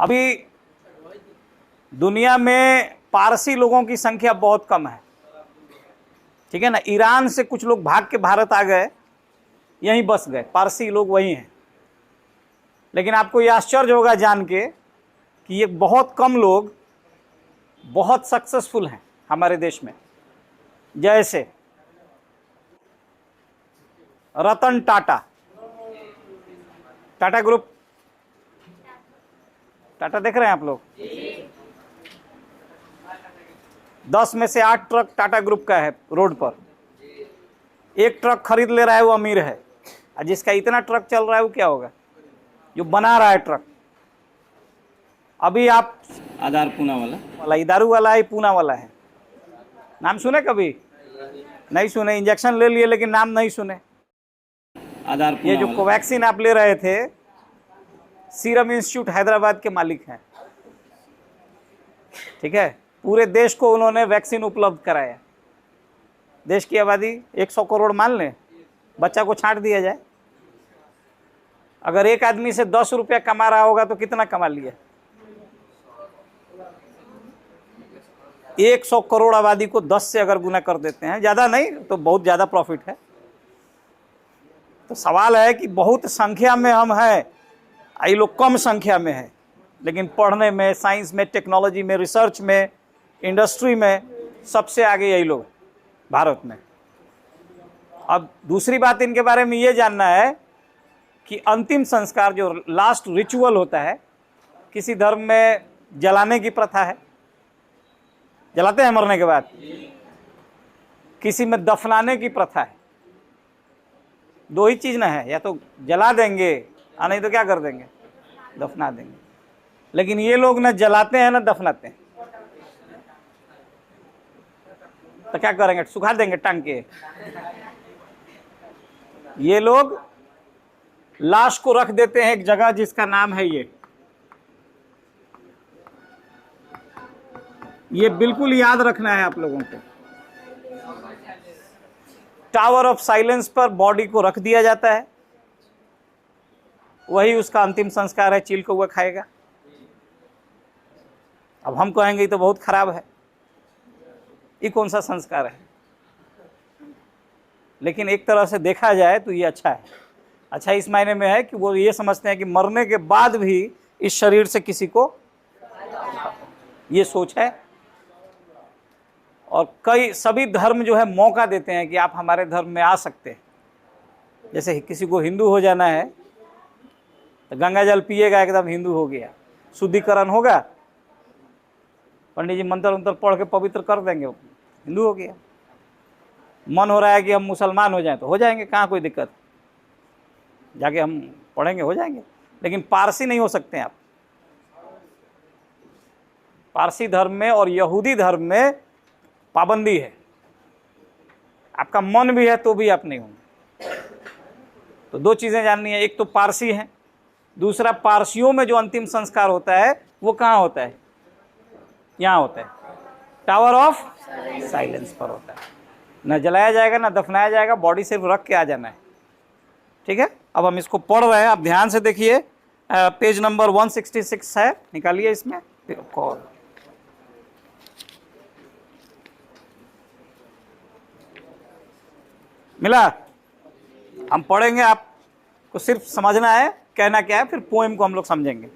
अभी दुनिया में पारसी लोगों की संख्या बहुत कम है, ठीक है ना। ईरान से कुछ लोग भाग के भारत आ गए, यहीं बस गए, पारसी लोग वही हैं। लेकिन आपको ये आश्चर्य होगा जान के कि ये बहुत कम लोग बहुत सक्सेसफुल हैं हमारे देश में। जैसे रतन टाटा, टाटा ग्रुप, टाटा देख रहे हैं आप लोग? 10 में से 8 ट्रक टाटा ग्रुप का है रोड पर। एक ट्रक खरीद ले रहा है वो अमीर है, और जिसका इतना ट्रक चल रहा है वो क्या होगा? जो बना रहा है ट्रक। अभी आप आधार पूना वाला ये दारू वाला है, पूना वाला है, नाम सुने कभी? नहीं सुने। इंजेक्शन ले लिए लेकिन नाम नहीं सुने। आधार ये जो कोवैक्सीन आप ले रहे थे, सीरम इंस्टीट्यूट हैदराबाद के मालिक हैं, ठीक है। पूरे देश को उन्होंने वैक्सीन उपलब्ध कराया। देश की आबादी 100 करोड़ मान लें, बच्चा को छांट दिया जाए, अगर एक आदमी से 10 रुपया कमा रहा होगा तो कितना कमा लिया? 100 करोड़ आबादी को 10 से अगर गुना कर देते हैं, ज़्यादा नहीं तो बहुत ज़्यादा प्रॉफिट है। तो सवाल है कि बहुत संख्या में हम हैं, ये लोग कम संख्या में है, लेकिन पढ़ने में, साइंस में, टेक्नोलॉजी में, रिसर्च में, इंडस्ट्री में सबसे आगे यही लोग भारत में। अब दूसरी बात इनके बारे में ये जानना है कि अंतिम संस्कार जो लास्ट रिचुअल होता है, किसी धर्म में जलाने की प्रथा है, जलाते हैं मरने के बाद। किसी में दफनाने की प्रथा है। दो ही चीज ना है, या तो जला देंगे और नहीं तो क्या कर देंगे? दफना देंगे। लेकिन ये लोग ना जलाते हैं ना दफनाते हैं। तो क्या करेंगे? सुखा देंगे टांग के। ये लोग लाश को रख देते हैं एक जगह जिसका नाम है ये बिल्कुल याद रखना है आप लोगों को। टावर ऑफ साइलेंस पर बॉडी को रख दिया जाता है, वही उसका अंतिम संस्कार है। चील कौवा खाएगा। अब हम कहेंगे ये तो बहुत खराब है, ये कौन सा संस्कार है? लेकिन एक तरह से देखा जाए तो ये अच्छा है। अच्छा इस मायने में है कि वो ये समझते हैं कि मरने के बाद भी इस शरीर से किसी को, ये सोच है। और सभी धर्म जो है मौका देते हैं कि आप हमारे धर्म में आ सकते हैं। जैसे किसी को हिंदू हो जाना है तो गंगा जल पिएगा, एकदम हिंदू हो गया, शुद्धिकरण होगा, पंडित जी मंत्र उंत्र पढ़ के पवित्र कर देंगे, हिंदू हो गया। मन हो रहा है कि हम मुसलमान हो जाएं तो हो जाएंगे, कहाँ कोई दिक्कत, जाके हम पढ़ेंगे हो जाएंगे। लेकिन पारसी नहीं हो सकते आप। पारसी धर्म में और यहूदी धर्म में पाबंदी है। आपका मन भी है तो भी आप नहीं होंगे। तो दो चीजें जाननी है, एक तो पारसी है, दूसरा पारसियों में जो अंतिम संस्कार होता है वो कहाँ होता है? यहाँ होता है, टावर ऑफ साइलेंस पर होता है। न जलाया जाएगा ना दफनाया जाएगा, बॉडी सिर्फ रख के आ जाना है, ठीक है। अब हम इसको पढ़ रहे हैं, आप ध्यान से देखिए। पेज नंबर 166 है, निकालिए इसमें कॉल। मिला? हम पढ़ेंगे, आपको सिर्फ समझना है कहना क्या है, फिर पोएम को हम लोग समझेंगे।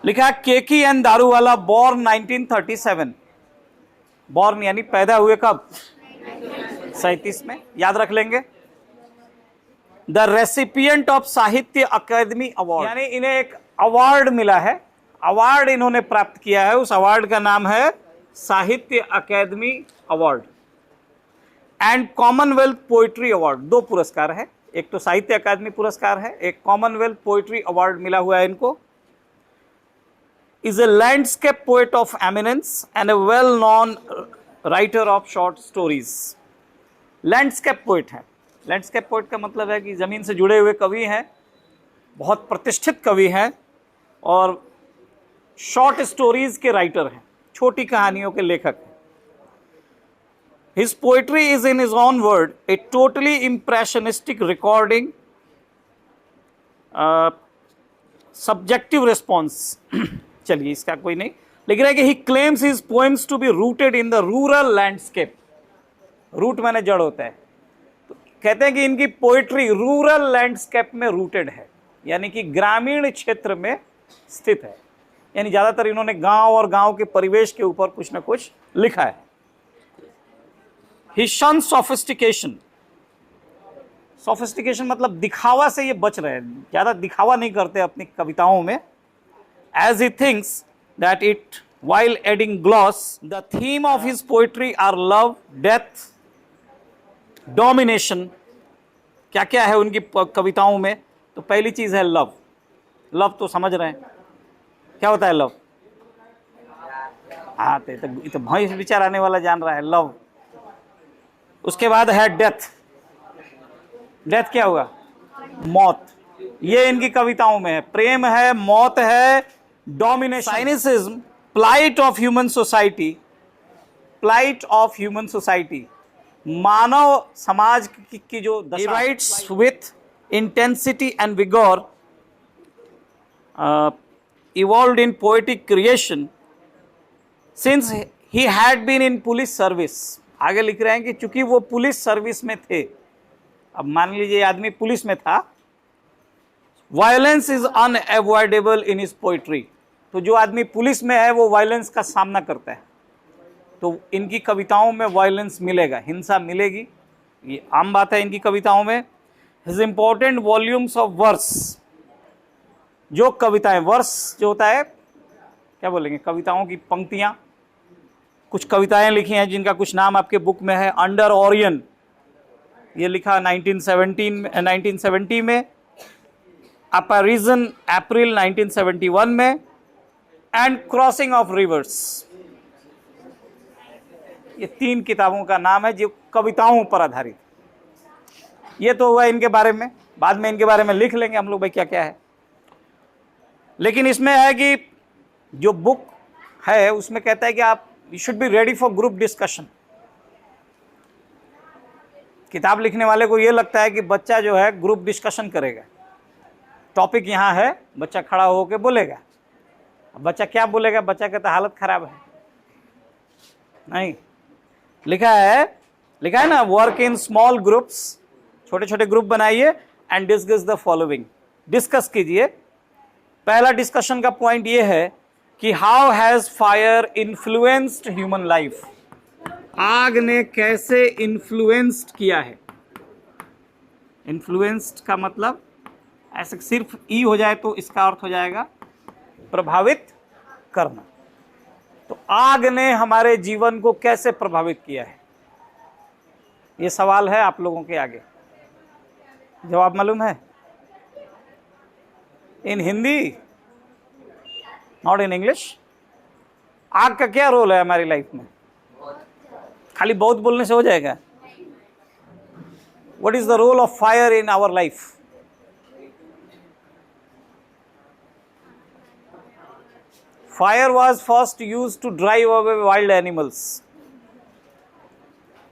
लिखा केकी एंड दारूवाला, बॉर्न 1937। बॉर्न यानी पैदा हुए कब? 37 में, याद रख लेंगे। द रेसिपिएंट ऑफ साहित्य अकादमी अवार्ड, यानी इन्हें एक अवार्ड मिला है, अवार्ड इन्होंने प्राप्त किया है। उस अवार्ड का नाम है Sahitya Akademi award and Commonwealth poetry award. दो पुरस्कार है, एक तो साहित्य अकादमी पुरस्कार है, एक कॉमनवेल्थ पोइट्री अवार्ड मिला हुआ है इनको। Is a landscape poet of eminence and A well known writer of short stories. Landscape poet है। लैंडस्केप पोएट का मतलब है कि जमीन से जुड़े हुए कवि हैं, बहुत प्रतिष्ठित कवि हैं, और शॉर्ट स्टोरीज के राइटर हैं, छोटी कहानियों के लेखक हैं। His poetry is, in his own word, a totally impressionistic recording subjective response चलिए इसका कोई नहीं, लिख रहा है कि he claims his poems to be rooted in the rural landscape. Root माने जड़ होता है, तो कहते हैं कि इनकी पोइट्री रूरल लैंडस्केप में रूटेड है, यानी कि ग्रामीण क्षेत्र में स्थित है। यानी ज्यादातर इन्होंने गांव और गांव के परिवेश के ऊपर कुछ ना कुछ लिखा है। ही शन सोफिस्टिकेशन। सोफिस्टिकेशन मतलब दिखावा से ये बच रहे हैं, ज्यादा दिखावा नहीं करते अपनी कविताओं में। As he thinks that it while adding gloss, the theme of his poetry are love, death, domination। क्या क्या है उनकी कविताओं में? तो पहली चीज है लव। लव तो समझ रहे हैं क्या होता है लव? हाँ, तो भैंस विचार आने वाला जान रहा है लव। उसके बाद है डेथ। डेथ क्या होगा? मौत। ये इनकी कविताओं में है। प्रेम है, मौत है, domination. Cynicism, plight of human society. Plight of human society, मानव समाज की जो दशा। He writes with intensity and vigor, evolved in poetic creation since he had been in police service। आगे लिख रहे हैं कि चूंकि वो पुलिस सर्विस में थे, अब मान लीजिए आदमी पुलिस में था। Violence is unavoidable in his poetry. तो जो आदमी पुलिस में है वो वायलेंस का सामना करता है, तो इनकी कविताओं में वायलेंस मिलेगा, हिंसा मिलेगी, ये आम बात है इनकी कविताओं में। His important volumes of verse. जो कविताएं, वर्स जो होता है क्या बोलेंगे, कविताओं की पंक्तियां। कुछ कविताएं लिखी हैं जिनका कुछ नाम आपके बुक में है। अंडर ओरियन, ये लिखा 1970 में। अपैरिजन, अप्रैल 1971 में। एंड क्रॉसिंग ऑफ रिवर्स, ये 3 किताबों का नाम है जो कविताओं पर आधारित। ये तो हुआ इनके बारे में, बाद में इनके बारे में लिख लेंगे हम लोग भाई क्या क्या है। लेकिन इसमें है कि जो बुक है उसमें कहता है कि आप you should be ready for group discussion. किताब लिखने वाले को ये लगता है कि बच्चा जो है ग्रुप डिस्कशन करेगा। टॉपिक यहाँ है, बच्चा खड़ा होकर बोलेगा। अब बच्चा क्या बोलेगा? बच्चा कहता है हालत खराब है। नहीं, लिखा है ना, वर्क इन स्मॉल ग्रुप्स, छोटे छोटे ग्रुप बनाइए and discuss the following. Discuss कीजिए। पहला डिस्कशन का पॉइंट ये है कि how has fire influenced human life. आग ने कैसे इन्फ्लुएंस्ड किया है? इन्फ्लुएंस्ड का मतलब ऐसे सिर्फ ई हो जाए तो इसका अर्थ हो जाएगा प्रभावित करना। तो आग ने हमारे जीवन को कैसे प्रभावित किया है, ये सवाल है आप लोगों के आगे। जवाब मालूम है? इन हिंदी, नॉट इन इंग्लिश। आग का क्या रोल है हमारी लाइफ में? खाली बहुत बोलने से हो जाएगा? What is the role of fire in our life? Fire was first used to drive away wild animals.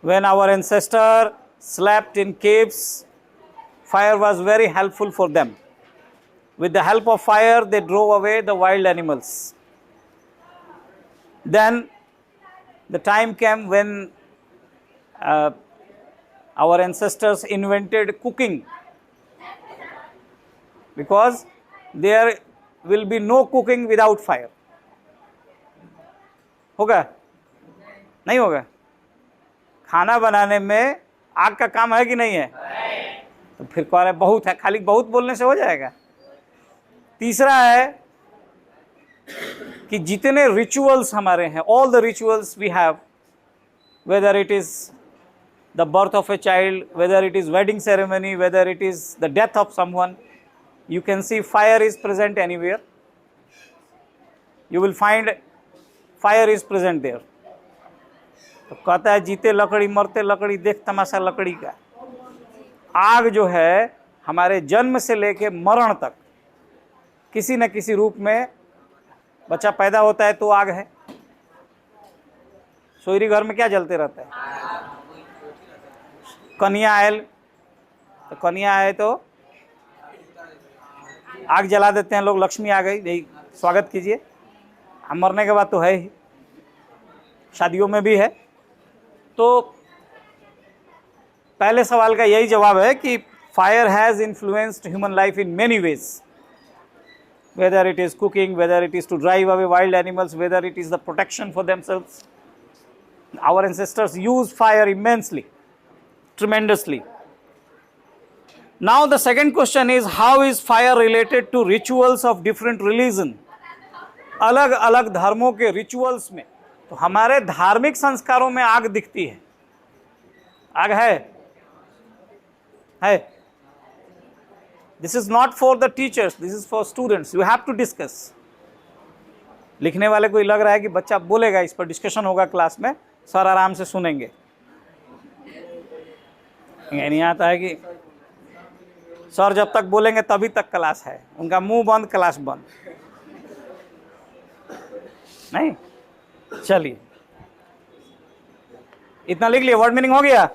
When our ancestors slept in caves, fire was very helpful for them. With the help of fire, they drove away the wild animals. Then the time came when our ancestors invented cooking, because there will be no cooking without fire. होगा? नहीं होगा? खाना बनाने में आग का काम है कि नहीं है? तो फिर कह रहे बहुत है, खाली बहुत बोलने से हो जाएगा? तीसरा है कि जितने रिचुअल्स हमारे हैं, all the rituals we have, whether it is the birth of a child, whether it is wedding ceremony, whether it is the death of someone, you can see fire is present anywhere. You will find fire is present there. तो कहता है जीते लकड़ी मरते लकड़ी, देख तमाशा लकड़ी का। आग जो है हमारे जन्म से लेके मरण तक किसी न किसी रूप में, बच्चा पैदा होता है तो आग है। सोयरी घर में क्या जलते रहता है? कन्या आयल, तो कन्या आए तो आग जला देते हैं लोग, लक्ष्मी आ गई, यही स्वागत कीजिए। हम मरने के बाद तो है ही, शादियों में भी है। तो पहले सवाल का यही जवाब है कि fire has influenced human life in many ways, whether it is cooking, whether it is to drive away wild animals, whether it is the protection for themselves. Our ancestors used fire immensely, tremendously. Now the second question is, how is fire related to rituals of different religion? अलग अलग धर्मों के rituals में, तो हमारे धार्मिक संस्कारों में आग दिखती है। आग है। This is not for the teachers, this is for students. You have to discuss. लिखने वाले को लग रहा है कि बच्चा बोलेगा, इस पर डिस्कशन होगा क्लास में, सर आराम से सुनेंगे। ये नहीं आता है कि सर जब तक बोलेंगे तभी तक क्लास है, उनका मुंह बंद क्लास बंद। नहीं, चलिए इतना लिख लिया, वर्ड मीनिंग हो गया।